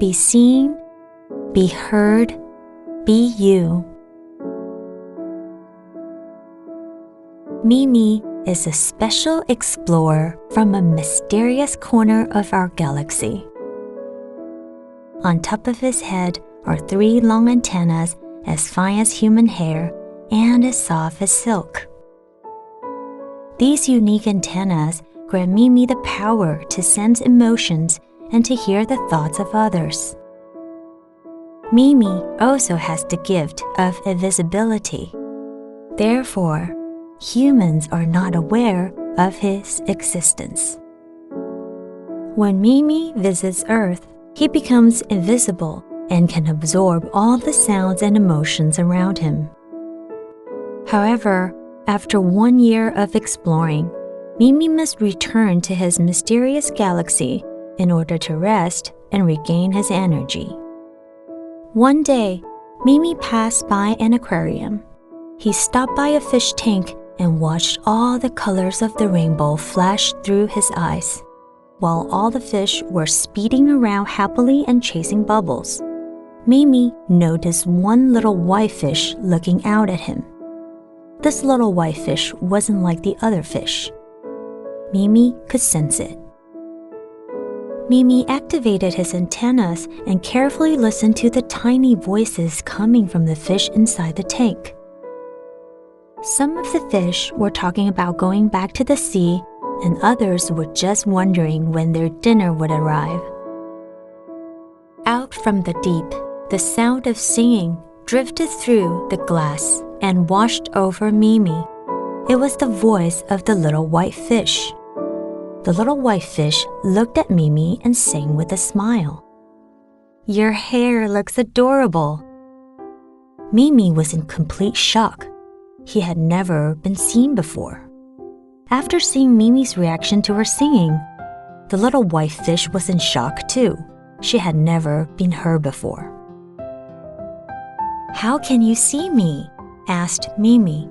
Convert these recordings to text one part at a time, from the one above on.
be seen, be heard, be you. Mimi is a special explorer from a mysterious corner of our galaxy. On top of his head are 3 long antennas as fine as human hair and as soft as silk. These unique antennas grant Mimi the power to sense emotions and to hear the thoughts of others. Mimi also has the gift of invisibility. Therefore, humans are not aware of his existence. When Mimi visits Earth, he becomes invisible and can absorb all the sounds and emotions around him. However, after 1 year of exploring, Mimi must return to his mysterious galaxy in order to rest and regain his energy. One day, Mimi passed by an aquarium. He stopped by a fish tank and watched all the colors of the rainbow flash through his eyes, while all the fish were speeding around happily and chasing bubbles. Mimi noticed one little white fish looking out at him. This little white fish wasn't like the other fish. Mimi could sense it. Mimi activated his antennas and carefully listened to the tiny voices coming from the fish inside the tank. Some of the fish were talking about going back to the sea, and others were just wondering when their dinner would arrive. Out from the deep, the sound of singing drifted through the glass and washed over Mimi. It was the voice of the little white fish. The little white fish looked at Mimi and sang with a smile. "Your hair looks adorable." Mimi was in complete shock. He had never been seen before. After seeing Mimi's reaction to her singing, the little white fish was in shock too. She had never been heard before. "How can you see me?" asked Mimi.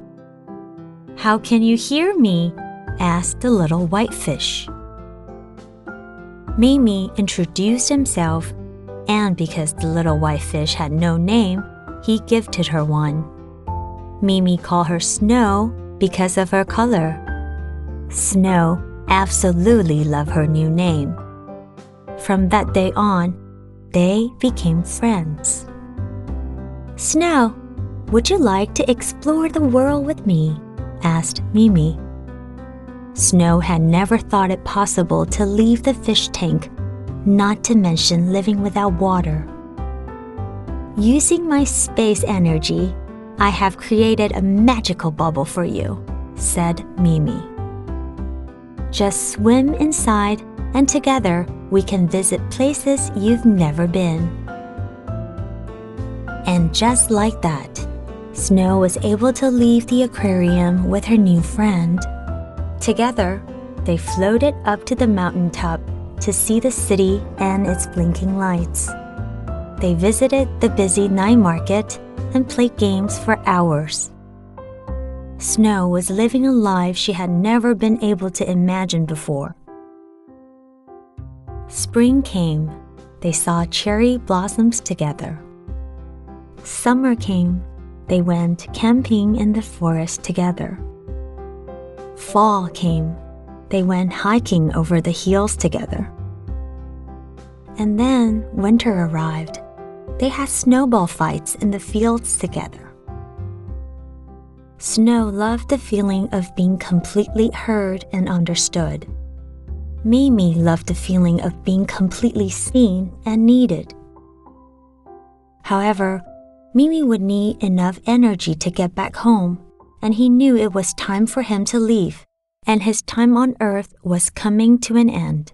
"How can you hear me?" asked the little white fish. Mimi introduced himself, and because the little white fish had no name, he gifted her one. Mimi called her Snow because of her color. Snow absolutely loved her new name. From that day on, they became friends. "Snow, would you like to explore the world with me?" asked Mimi. Snow had never thought it possible to leave the fish tank, not to mention living without water. "Using my space energy, I have created a magical bubble for you," said Mimi. "Just swim inside, and together we can visit places you've never been." And just like that, Snow was able to leave the aquarium with her new friend. Together, they floated up to the mountaintop to see the city and its blinking lights. They visited the busy night market and played games for hours. Snow was living a life she had never been able to imagine before. Spring came. They saw cherry blossoms together. Summer came. They went camping in the forest together. Fall came. They went hiking over the hills together. And then winter arrived. They had snowball fights in the fields together. Snow loved the feeling of being completely heard and understood. Mimi loved the feeling of being completely seen and needed. However, Mimi would need enough energy to get back home, and he knew it was time for him to leave, and his time on Earth was coming to an end.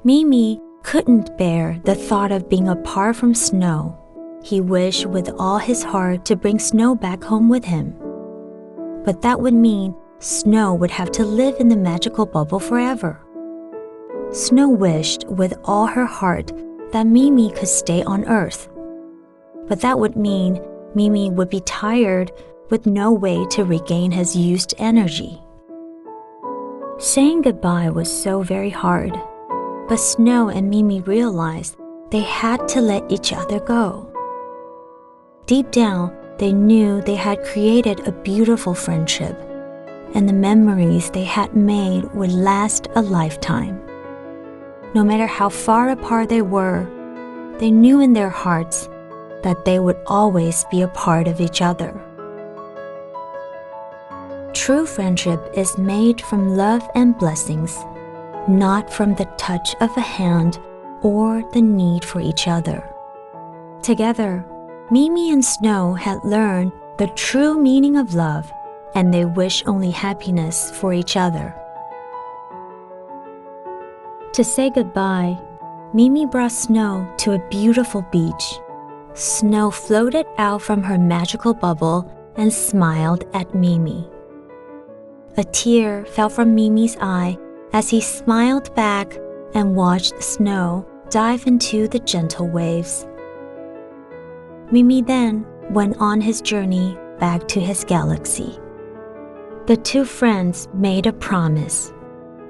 Mimi couldn't bear the thought of being apart from Snow. He wished with all his heart to bring Snow back home with him. But that would mean Snow would have to live in the magical bubble forever. Snow wished with all her heart that Mimi could stay on Earth. But that would mean Mimi would be tired with no way to regain his used energy. Saying goodbye was so very hard, but Snow and Mimi realized they had to let each other go. Deep down, they knew they had created a beautiful friendship, and the memories they had made would last a lifetime. No matter how far apart they were, they knew in their hearts that they would always be a part of each other. True friendship is made from love and blessings, not from the touch of a hand or the need for each other. Together, Mimi and Snow had learned the true meaning of love, and they wish only happiness for each other. To say goodbye, Mimi brought Snow to a beautiful beach. Snow floated out from her magical bubble and smiled at Mimi. A tear fell from Mimi's eye as he smiled back and watched Snow dive into the gentle waves. Mimi then went on his journey back to his galaxy. The two friends made a promise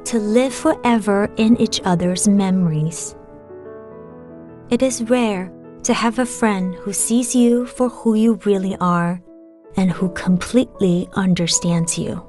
to live forever in each other's memories. It is rare to have a friend who sees you for who you really are and who completely understands you.